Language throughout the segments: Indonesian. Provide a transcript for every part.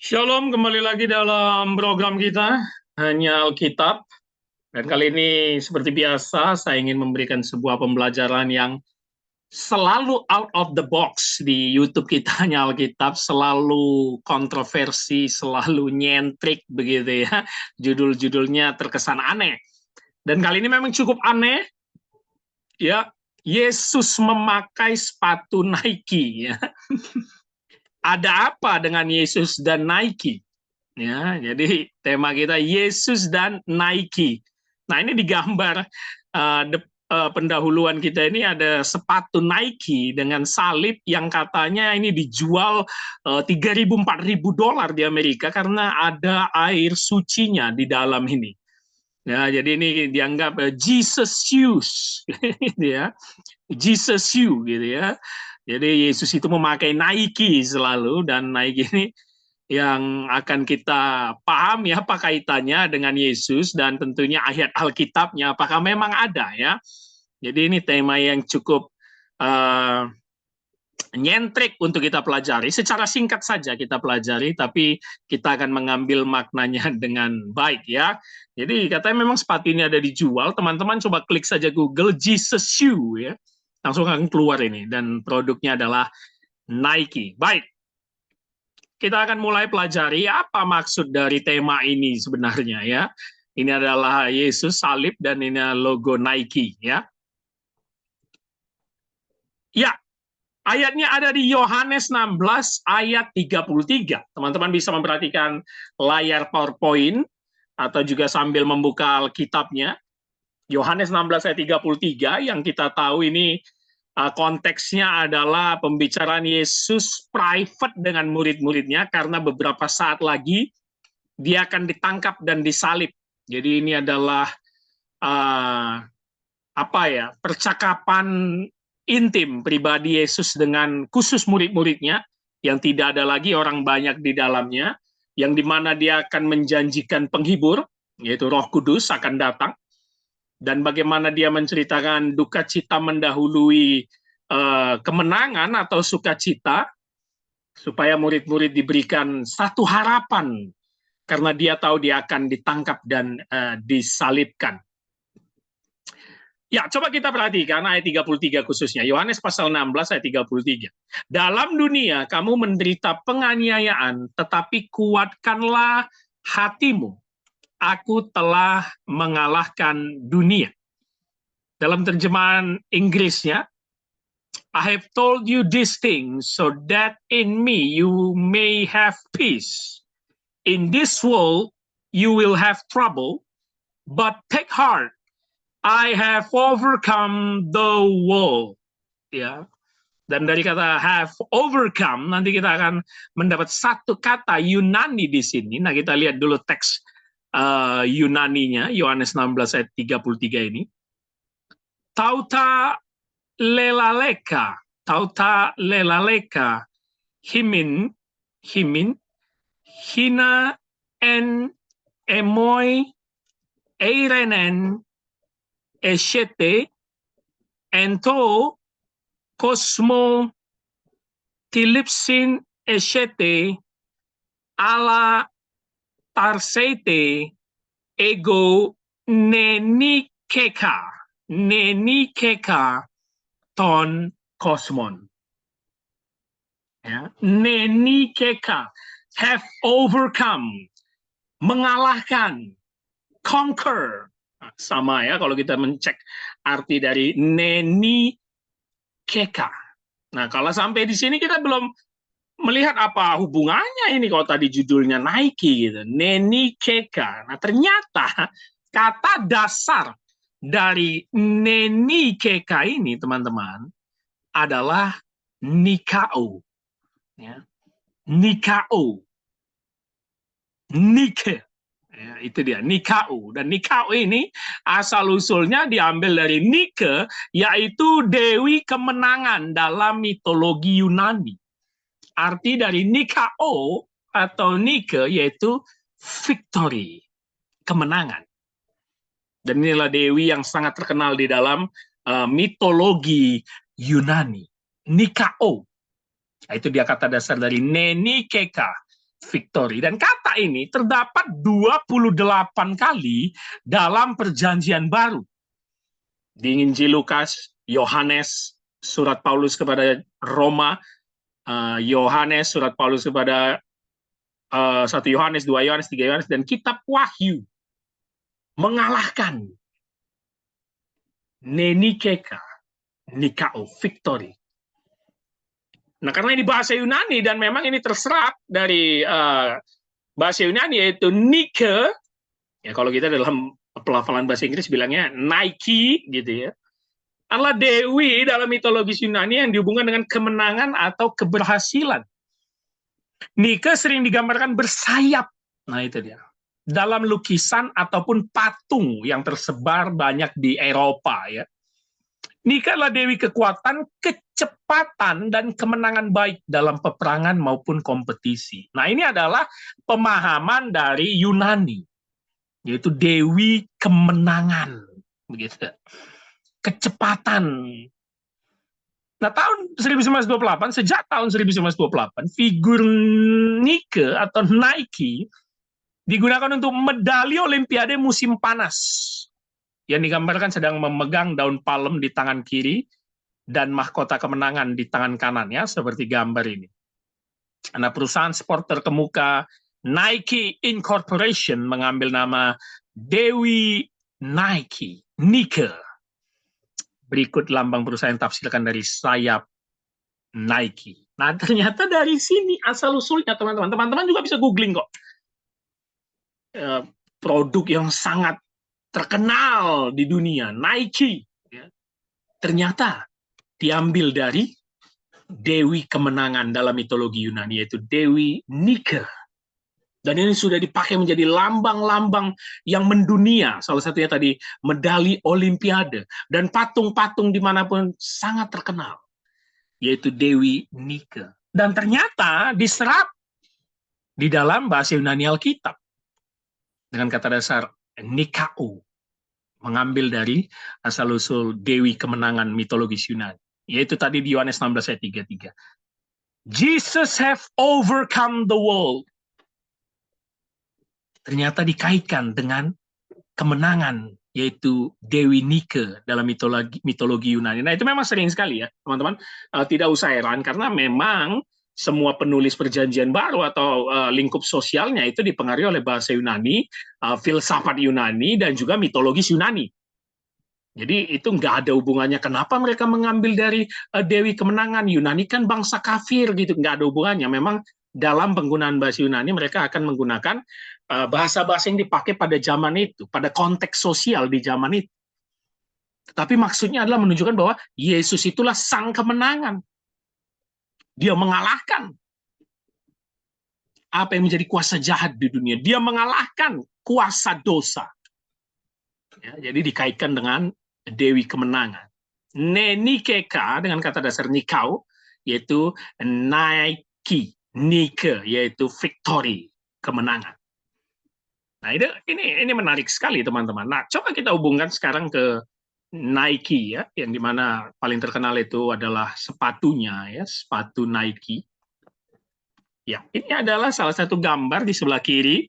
Shalom, kembali lagi dalam program kita, Hanya Alkitab. Dan kali ini seperti biasa, saya ingin memberikan sebuah pembelajaran yang selalu out of the box di YouTube kita, Hanya Alkitab, selalu kontroversi, selalu nyentrik begitu ya. Judul-judulnya terkesan aneh. Dan kali ini memang cukup aneh, ya. Yesus memakai sepatu Nike, ya. Ada apa dengan Yesus dan Nike? Ya, jadi tema kita Yesus dan Nike. Nah, ini digambar pendahuluan kita ini ada sepatu Nike dengan salib yang katanya ini dijual 3.000 4.000 dolar di Amerika karena ada air sucinya di dalam ini. Ya, jadi ini dianggap Jesus shoes, gitu ya. Jesus shoe gitu ya. Jadi Yesus itu memakai Nike selalu, dan Nike ini yang akan kita paham ya apa kaitannya dengan Yesus dan tentunya ayat Alkitabnya apakah memang ada ya. Jadi ini tema yang cukup uh, nyentrik untuk kita pelajari. Secara singkat saja kita pelajari, tapi kita akan mengambil maknanya dengan baik ya. Jadi katanya memang sepatu ini ada dijual. Teman-teman coba klik saja Google Jesus Shoe ya. Langsung akan keluar ini, dan produknya adalah Nike. Baik, kita akan mulai pelajari apa maksud dari tema ini sebenarnya ya. Ini adalah Yesus salib dan ini logo Nike ya. Ya, ayatnya ada di Yohanes 16 ayat 33. Teman-teman bisa memperhatikan layar PowerPoint atau juga sambil membuka Alkitabnya. Yohanes 16 ayat 33 yang kita tahu ini konteksnya adalah pembicaraan Yesus private dengan murid-muridnya karena beberapa saat lagi dia akan ditangkap dan disalib. Jadi ini adalah percakapan intim pribadi Yesus dengan khusus murid-muridnya yang tidak ada lagi orang banyak di dalamnya, yang dimana dia akan menjanjikan penghibur, yaitu Roh Kudus akan datang, dan bagaimana dia menceritakan duka cita mendahului kemenangan atau sukacita, supaya murid-murid diberikan satu harapan karena dia tahu dia akan ditangkap dan disalibkan. Ya, coba kita perhatikan ayat 33 khususnya. Yohanes pasal 16 ayat 33. Dalam dunia kamu menderita penganiayaan, tetapi kuatkanlah hatimu. Aku telah mengalahkan dunia. Dalam terjemahan Inggrisnya, I have told you these things so that in me you may have peace. In this world you will have trouble, but take heart. I have overcome the world. Ya. Dan dari kata have overcome, nanti kita akan mendapat satu kata Yunani di sini. Nah, kita lihat dulu teks Yunaninya, Yohanes 16 ayat 33 ini. Tauta lelaleka, himin, hina en emoi eirenen Eshete, ento, kosmo, tilipsin, eshete, ala, tarsete, ego, nenikeka, ton, kosmon. Ya. Nenikeka, have overcome, mengalahkan, conquer. Sama ya kalau kita mencek arti dari neni keka. Nah, kalau sampai di sini kita belum melihat apa hubungannya ini kalau tadi judulnya Nike gitu. Neni keka. Nah, ternyata kata dasar dari neni keka ini, teman-teman, adalah nikao. Ya. Nikao. Nike. Ya, itu dia, Nikau. Dan Nikau ini asal-usulnya diambil dari Nike, yaitu Dewi Kemenangan dalam mitologi Yunani. Arti dari Nikao atau Nike yaitu victory, kemenangan. Dan inilah Dewi yang sangat terkenal di dalam mitologi Yunani. Nikao. Itu dia kata dasar dari Nenikeka. victory. Dan kata ini terdapat 28 kali dalam perjanjian baru. Di Injil Lukas, Yohanes, surat Paulus kepada Roma, Yohanes, surat Paulus kepada 1 Yohanes, 2 Yohanes, 3 Yohanes, dan kitab Wahyu mengalahkan Nenikeka, Nikao, victory. Nah, karena ini bahasa Yunani dan memang ini terserap dari bahasa Yunani yaitu Nike, ya kalau kita dalam pelafalan bahasa Inggris bilangnya Nike gitu ya, adalah dewi dalam mitologi Yunani yang dihubungkan dengan kemenangan atau keberhasilan. Nike sering digambarkan bersayap. Nah, itu dia. Dalam lukisan ataupun patung yang tersebar banyak di Eropa ya. Nike adalah dewi kekuatan, kecepatan, dan kemenangan baik dalam peperangan maupun kompetisi. Nah, ini adalah pemahaman dari Yunani, yaitu dewi kemenangan, begitu. Kecepatan. Nah, tahun 1928, sejak tahun 1928, figur Nike atau Nike digunakan untuk medali Olimpiade musim panas, yang digambarkan sedang memegang daun palem di tangan kiri dan mahkota kemenangan di tangan kanan, ya, seperti gambar ini. Nah, perusahaan sport terkemuka Nike Incorporation mengambil nama Dewi Nike, Nike. Berikut lambang perusahaan tafsirkan dari sayap Nike. Nah, ternyata dari sini asal-usulnya, teman-teman. Teman-teman juga bisa googling kok. Produk yang sangat terkenal di dunia, Nike, ya, ternyata diambil dari dewi kemenangan dalam mitologi Yunani, yaitu Dewi Nike. Dan ini sudah dipakai menjadi lambang-lambang yang mendunia. Salah satunya tadi medali Olimpiade. Dan patung-patung dimanapun sangat terkenal, yaitu Dewi Nike. Dan ternyata diserap di dalam bahasa Yunani Alkitab dengan kata dasar Nikao, mengambil dari asal-usul dewi kemenangan mitologis Yunani, yaitu tadi di Yohanes 16 ayat 33. Jesus have overcome the world. Ternyata dikaitkan dengan kemenangan, yaitu Dewi Nike dalam mitologi Yunani. Nah, itu memang sering sekali ya, teman-teman. Tidak usah heran, karena memang semua penulis perjanjian baru atau lingkup sosialnya itu dipengaruhi oleh bahasa Yunani, filsafat Yunani, dan juga mitologis Yunani. Jadi itu nggak ada hubungannya kenapa mereka mengambil dari Dewi Kemenangan. Yunani kan bangsa kafir gitu, nggak ada hubungannya. Memang dalam penggunaan bahasa Yunani mereka akan menggunakan bahasa-bahasa yang dipakai pada zaman itu, pada konteks sosial di zaman itu. Tapi maksudnya adalah menunjukkan bahwa Yesus itulah sang kemenangan. Dia mengalahkan apa yang menjadi kuasa jahat di dunia. Dia mengalahkan kuasa dosa. Ya, jadi dikaitkan dengan Dewi Kemenangan. Nenikeka dengan kata dasar Nikao, yaitu Nike, Nike, yaitu victory, kemenangan. Nah, ini menarik sekali, teman-teman. Nah, coba kita hubungkan sekarang ke Nike, ya, yang dimana paling terkenal itu adalah sepatunya, ya, sepatu Nike. Ya, ini adalah salah satu gambar di sebelah kiri,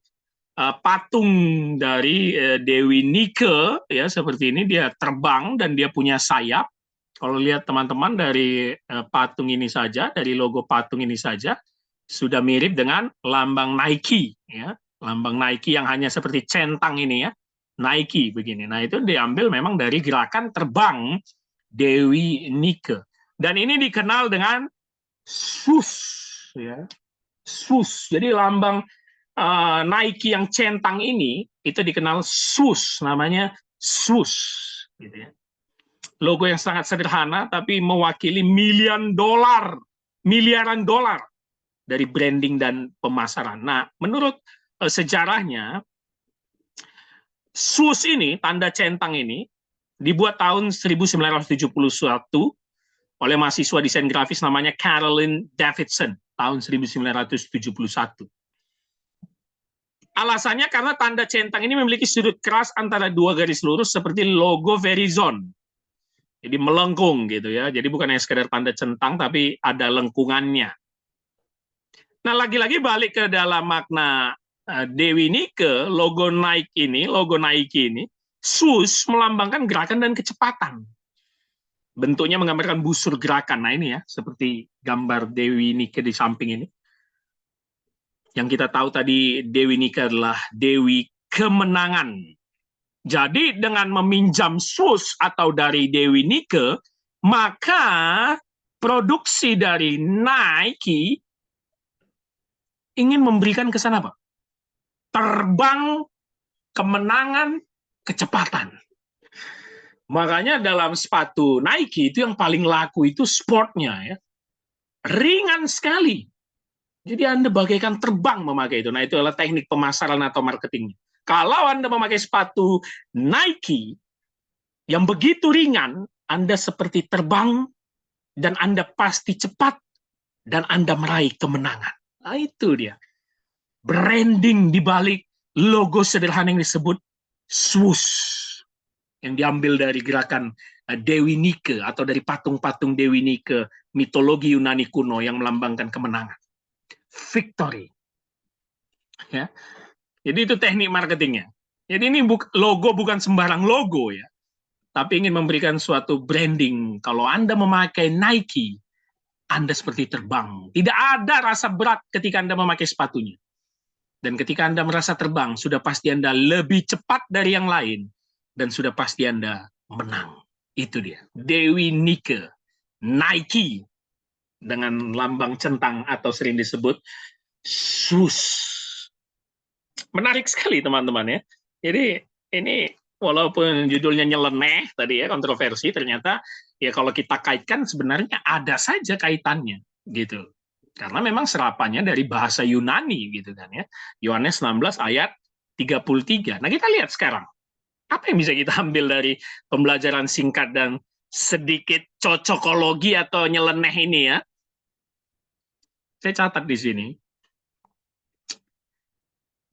patung dari Dewi Nike, ya, seperti ini. Dia terbang dan dia punya sayap. Kalau lihat teman-teman dari patung ini saja, dari logo patung ini saja, sudah mirip dengan lambang Nike, ya, lambang Nike yang hanya seperti centang ini, ya, Nike begini. Nah, itu diambil memang dari gerakan terbang Dewi Nike. Dan ini dikenal dengan swoosh, ya, swoosh. Jadi lambang Nike yang centang ini itu dikenal swoosh, namanya swoosh, gitu ya. Logo yang sangat sederhana tapi mewakili miliaran dolar dari branding dan pemasaran. Nah, menurut sejarahnya, swoosh ini, tanda centang ini, dibuat tahun 1971 oleh mahasiswa desain grafis namanya Carolyn Davidson, tahun 1971. Alasannya karena tanda centang ini memiliki sudut keras antara dua garis lurus seperti logo Verizon. Jadi melengkung gitu ya. Jadi bukan hanya sekedar tanda centang, tapi ada lengkungannya. Nah, lagi-lagi balik ke dalam makna Dewi Nike, logo Nike ini, sus melambangkan gerakan dan kecepatan. Bentuknya menggambarkan busur gerakan. Nah ini ya, seperti gambar Dewi Nike di samping ini. Yang kita tahu tadi Dewi Nike adalah Dewi kemenangan. Jadi dengan meminjam sus atau dari Dewi Nike, maka produksi dari Nike ingin memberikan kesan apa? Terbang, kemenangan, kecepatan. Makanya dalam sepatu Nike itu yang paling laku itu sportnya ya. Ringan sekali. Jadi Anda bagaikan terbang memakai itu. Nah, itu adalah teknik pemasaran atau marketingnya. Kalau Anda memakai sepatu Nike yang begitu ringan, Anda seperti terbang dan Anda pasti cepat dan Anda meraih kemenangan. Nah, itu dia. Branding di balik logo sederhana yang disebut swoosh, yang diambil dari gerakan Dewi Nike atau dari patung-patung Dewi Nike mitologi Yunani kuno yang melambangkan kemenangan, victory. Ya, jadi itu teknik marketingnya. Jadi ini logo bukan sembarang logo ya, tapi ingin memberikan suatu branding. Kalau Anda memakai Nike, Anda seperti terbang. Tidak ada rasa berat ketika Anda memakai sepatunya. Dan ketika Anda merasa terbang, sudah pasti Anda lebih cepat dari yang lain. Dan sudah pasti Anda menang. Itu dia. Dewi Nike. Nike. Dengan lambang centang atau sering disebut SUS. Menarik sekali teman-teman ya. Jadi ini walaupun judulnya nyeleneh tadi ya, kontroversi, ternyata ya kalau kita kaitkan sebenarnya ada saja kaitannya gitu. Karena memang serapannya dari bahasa Yunani gitu kan ya. Yohanes 16 ayat 33. Nah, kita lihat sekarang. Apa yang bisa kita ambil dari pembelajaran singkat dan sedikit cocokologi atau nyeleneh ini ya? Saya catat di sini.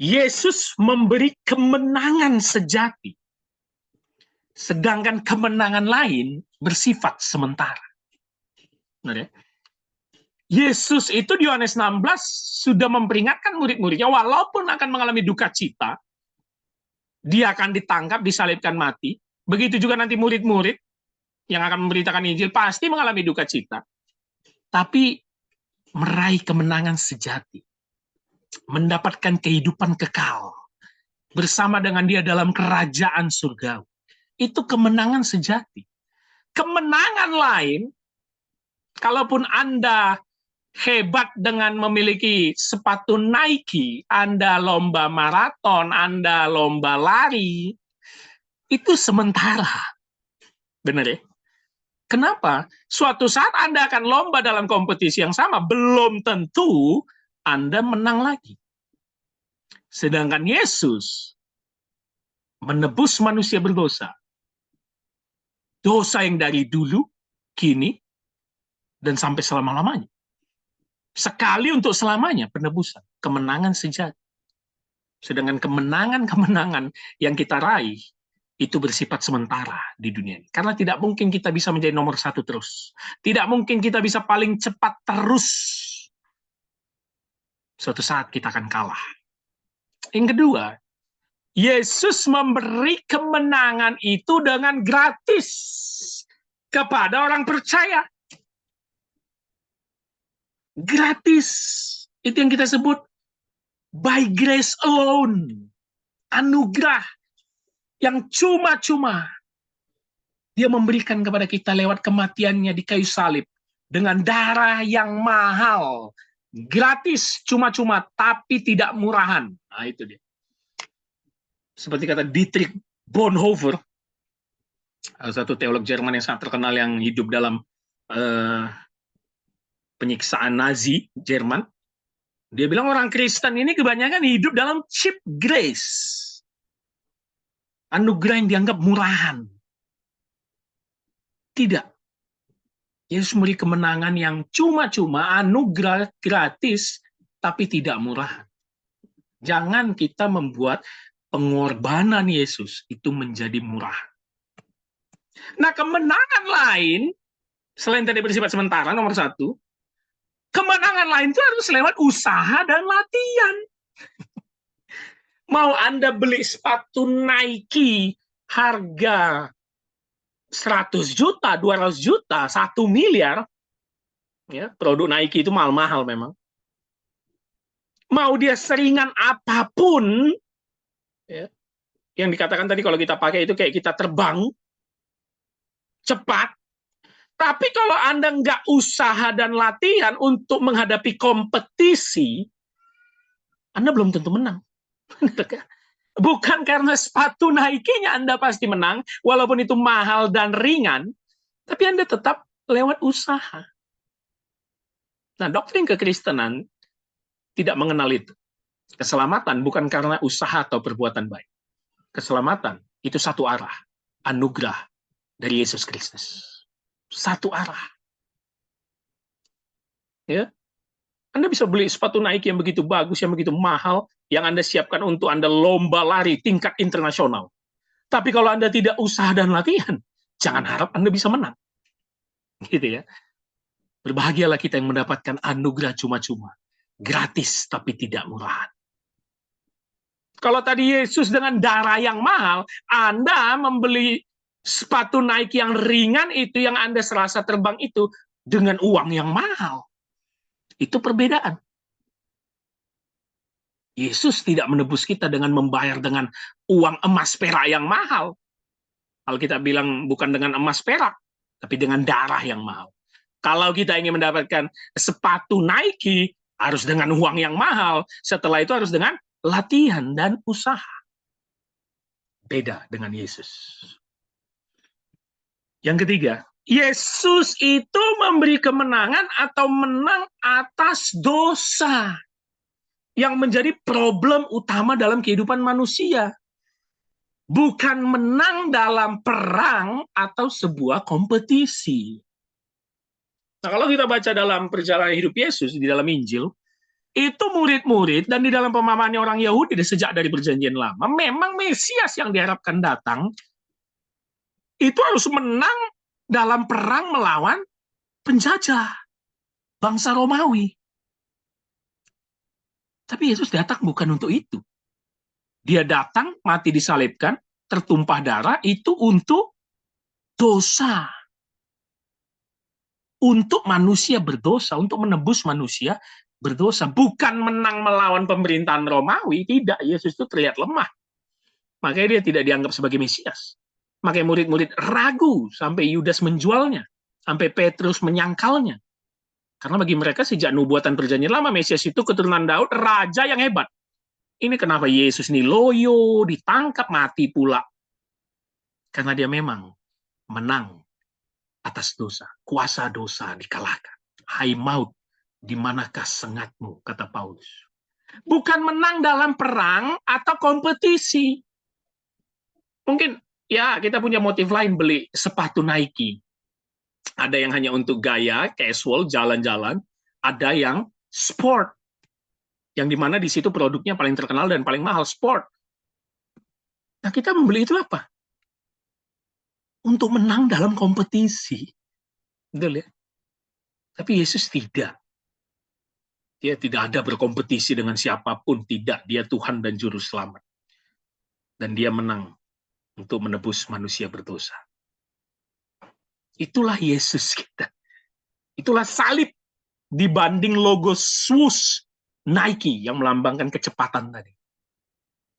Yesus memberi kemenangan sejati. Sedangkan kemenangan lain bersifat sementara. Benar ya? Yesus itu di Yohanes 16 sudah memperingatkan murid-muridnya walaupun akan mengalami duka cita, dia akan ditangkap, disalibkan, mati. Begitu juga nanti murid-murid yang akan memberitakan Injil pasti mengalami duka cita, tapi meraih kemenangan sejati, mendapatkan kehidupan kekal bersama dengan dia dalam kerajaan surgawi. Itu kemenangan sejati. Kemenangan lain, kalaupun Anda hebat dengan memiliki sepatu Nike, Anda lomba maraton, Anda lomba lari, itu sementara. Benar ya? Kenapa? Suatu saat Anda akan lomba dalam kompetisi yang sama, belum tentu Anda menang lagi. Sedangkan Yesus menebus manusia berdosa. Dosa yang dari dulu, kini, dan sampai selama-lamanya. Sekali untuk selamanya penebusan, kemenangan sejati. Sedangkan kemenangan-kemenangan yang kita raih itu bersifat sementara di dunia ini. Karena tidak mungkin kita bisa menjadi nomor satu terus. Tidak mungkin kita bisa paling cepat terus. Suatu saat kita akan kalah. Yang kedua, Yesus memberi kemenangan itu dengan gratis kepada orang percaya. Gratis. Itu yang kita sebut by grace alone. Anugerah yang cuma-cuma. Dia memberikan kepada kita lewat kematiannya di kayu salib. Dengan darah yang mahal. Gratis, cuma-cuma, tapi tidak murahan. Nah, itu dia. Seperti kata Dietrich Bonhoeffer, satu teolog Jerman yang sangat terkenal yang hidup dalam penyiksaan Nazi Jerman. Dia bilang orang Kristen ini kebanyakan hidup dalam cheap grace. Anugerah yang dianggap murahan. Tidak. Yesus memberi kemenangan yang cuma-cuma, anugerah gratis, tapi tidak murahan. Jangan kita membuat pengorbanan Yesus itu menjadi murah. Nah, kemenangan lain, selain tadi bersifat sementara, nomor satu, Kemenangan lain itu harus lewat usaha dan latihan. Mau Anda beli sepatu Nike harga 100 juta, 200 juta, 1 miliar, ya, produk Nike itu mahal-mahal memang. Mau dia seringan apapun, ya, yang dikatakan tadi kalau kita pakai itu kayak kita terbang cepat, tapi kalau Anda nggak usaha dan latihan untuk menghadapi kompetisi, Anda belum tentu menang. Bukan karena sepatu Nike-nya Anda pasti menang, walaupun itu mahal dan ringan, tapi Anda tetap lewat usaha. Nah, doktrin kekristenan tidak mengenal itu. Keselamatan bukan karena usaha atau perbuatan baik. Keselamatan itu satu arah, anugerah dari Yesus Kristus. Satu arah. Ya, Anda bisa beli sepatu Nike yang begitu bagus, yang begitu mahal, yang Anda siapkan untuk Anda lomba lari tingkat internasional. Tapi kalau Anda tidak usaha dan latihan, jangan harap Anda bisa menang. Gitu ya. Berbahagialah kita yang mendapatkan anugerah cuma-cuma. Gratis tapi tidak murahan. Kalau tadi Yesus dengan darah yang mahal, Anda membeli sepatu Nike yang ringan itu, yang Anda serasa terbang itu, dengan uang yang mahal. Itu perbedaan. Yesus tidak menebus kita dengan membayar dengan uang emas perak yang mahal. Kalau kita bilang bukan dengan emas perak, tapi dengan darah yang mahal. Kalau kita ingin mendapatkan sepatu Nike, harus dengan uang yang mahal. Setelah itu harus dengan latihan dan usaha. Beda dengan Yesus. Yang ketiga, Yesus itu memberi kemenangan atau menang atas dosa yang menjadi problem utama dalam kehidupan manusia. Bukan menang dalam perang atau sebuah kompetisi. Nah, kalau kita baca dalam perjalanan hidup Yesus di dalam Injil, itu murid-murid dan di dalam pemahamannya orang Yahudi sejak dari Perjanjian Lama, memang Mesias yang diharapkan datang itu harus menang dalam perang melawan penjajah bangsa Romawi. Tapi Yesus datang bukan untuk itu. Dia datang, mati disalibkan, tertumpah darah, itu untuk dosa. Untuk manusia berdosa, untuk menebus manusia berdosa. Bukan menang melawan pemerintahan Romawi, tidak. Yesus itu terlihat lemah. Makanya dia tidak dianggap sebagai Mesias. Makanya murid-murid ragu sampai Yudas menjualnya, sampai Petrus menyangkalnya. Karena bagi mereka sejak nubuatan Perjanjian Lama, Mesias itu keturunan Daud, raja yang hebat. Ini kenapa Yesus ini loyo, ditangkap, mati pula. Karena dia memang menang atas dosa. Kuasa dosa dikalahkan. Hai maut, di manakah sengatmu, kata Paulus. Bukan menang dalam perang atau kompetisi. Mungkin ya kita punya motif lain beli sepatu Nike. Ada yang hanya untuk gaya, casual, jalan-jalan. Ada yang sport. Yang dimana di situ produknya paling terkenal dan paling mahal, sport. Nah, kita membeli itu apa? Untuk menang dalam kompetisi. Betul ya? Tapi Yesus tidak. Dia tidak ada berkompetisi dengan siapapun. Tidak. Dia Tuhan dan Juru Selamat. Dan dia menang untuk menebus manusia berdosa. Itulah Yesus kita. Itulah salib dibanding logo swoosh Nike yang melambangkan kecepatan tadi.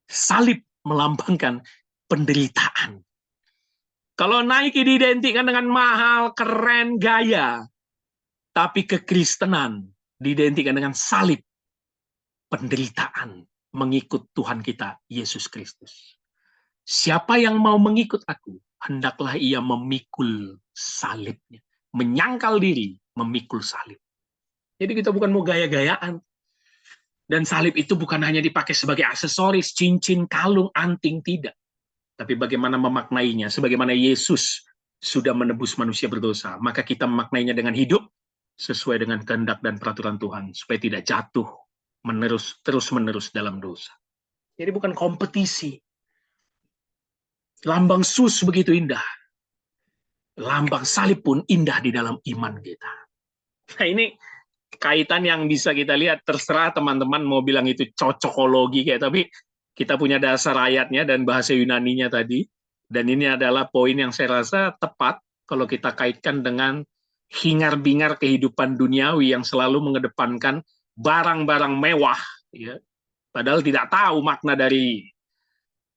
Salib melambangkan penderitaan. Kalau Nike diidentikan dengan mahal, keren, gaya. Tapi kekristenan diidentikan dengan salib, penderitaan, mengikut Tuhan kita, Yesus Kristus. Siapa yang mau mengikut aku, hendaklah ia memikul salibnya. Menyangkal diri, memikul salib. Jadi kita bukan mau gaya-gayaan. Dan salib itu bukan hanya dipakai sebagai aksesoris, cincin, kalung, anting, tidak. Tapi bagaimana memaknainya, sebagaimana Yesus sudah menebus manusia berdosa, maka kita memaknainya dengan hidup sesuai dengan kehendak dan peraturan Tuhan, supaya tidak jatuh terus-menerus dalam dosa. Jadi bukan kompetisi. Lambang sus begitu indah. Lambang salib pun indah di dalam iman kita. Nah, ini kaitan yang bisa kita lihat, terserah teman-teman mau bilang itu cocokologi kayak, tapi kita punya dasar ayatnya dan bahasa Yunaninya tadi, dan ini adalah poin yang saya rasa tepat kalau kita kaitkan dengan hingar-bingar kehidupan duniawi yang selalu mengedepankan barang-barang mewah, ya, padahal tidak tahu makna dari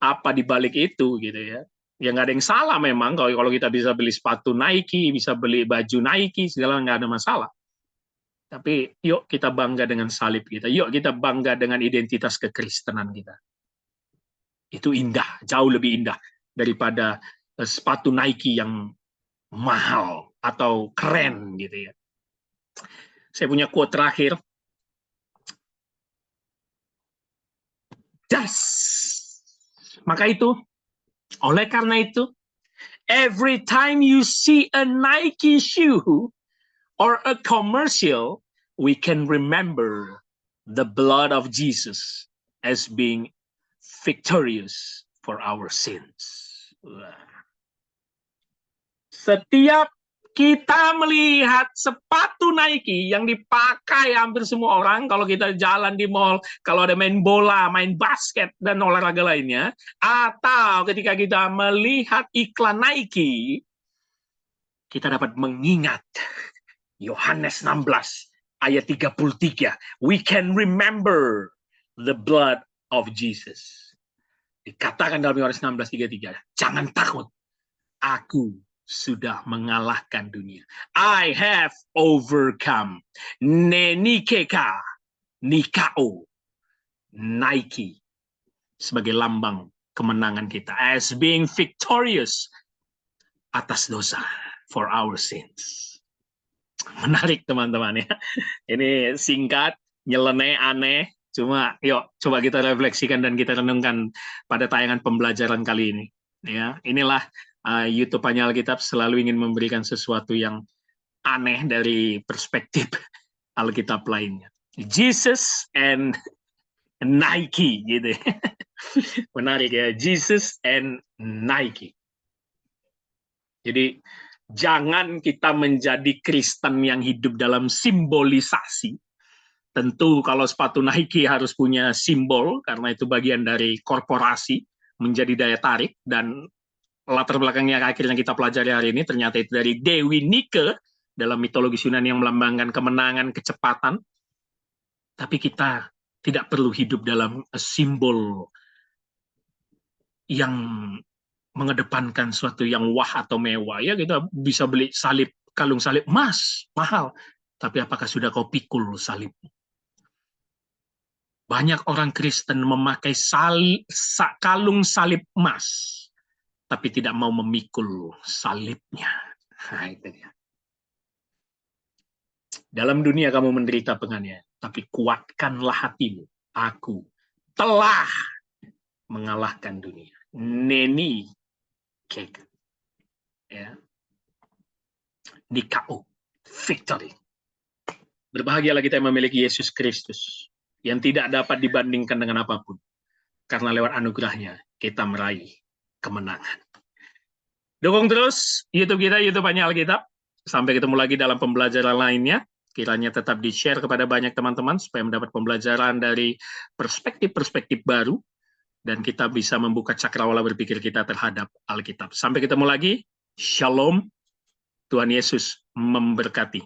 apa di balik itu, gitu ya. Ya nggak ada yang salah memang kalau kita bisa beli sepatu Nike, bisa beli baju Nike, segala nggak ada masalah. Tapi yuk kita bangga dengan salib kita. Yuk kita bangga dengan identitas kekristenan kita. Itu indah, jauh lebih indah daripada sepatu Nike yang mahal atau keren gitu ya. Saya punya quote terakhir. Das. Maka itu, oleh karena itu, every time you see a Nike shoe or a commercial, we can remember the blood of Jesus as being victorious for our sins. Setiap kita melihat sepatu Nike yang dipakai hampir semua orang, kalau kita jalan di mall, kalau ada main bola, main basket, dan olahraga lainnya, atau ketika kita melihat iklan Nike, kita dapat mengingat Yohanes 16 ayat 33. We can remember the blood of Jesus. Dikatakan dalam Yohanes 16:33, jangan takut, aku sudah mengalahkan dunia. I have overcome. Nenikeka, Nikao, Nike, sebagai lambang kemenangan kita. As being victorious atas dosa, for our sins. Menarik teman-teman ya. Ini singkat, nyeleneh, aneh. Cuma yuk coba kita refleksikan dan kita renungkan pada tayangan pembelajaran kali ini. Ya, inilah YouTube Hanya Alkitab selalu ingin memberikan sesuatu yang aneh dari perspektif Alkitab lainnya. Jesus and Nike gitu. Menarik ya, Jesus and Nike. Jadi jangan kita menjadi Kristen yang hidup dalam simbolisasi. Tentu kalau sepatu Nike harus punya simbol karena itu bagian dari korporasi menjadi daya tarik, dan latar belakangnya akhirnya kita pelajari hari ini ternyata itu dari Dewi Nike dalam mitologi Yunani yang melambangkan kemenangan, kecepatan. Tapi kita tidak perlu hidup dalam simbol yang mengedepankan sesuatu yang wah atau mewah. Ya kita bisa beli salib, kalung salib emas, mahal. Tapi apakah sudah kau pikul salib? Banyak orang Kristen memakai kalung salib emas, tapi tidak mau memikul salibnya. Nah, itu dia. Dalam dunia kamu menderita penganiayaan, tapi kuatkanlah hatimu. Aku telah mengalahkan dunia. Neni kek. Ya. Nikao. Victory. Berbahagialah kita yang memiliki Yesus Kristus, yang tidak dapat dibandingkan dengan apapun. Karena lewat anugerahnya, kita meraih kemenangan. Dukung terus YouTube kita, YouTube Hanya Alkitab. Sampai ketemu lagi dalam pembelajaran lainnya. Kiranya tetap di-share kepada banyak teman-teman supaya mendapat pembelajaran dari perspektif-perspektif baru dan kita bisa membuka cakrawala berpikir kita terhadap Alkitab. Sampai ketemu lagi. Shalom. Tuhan Yesus memberkati.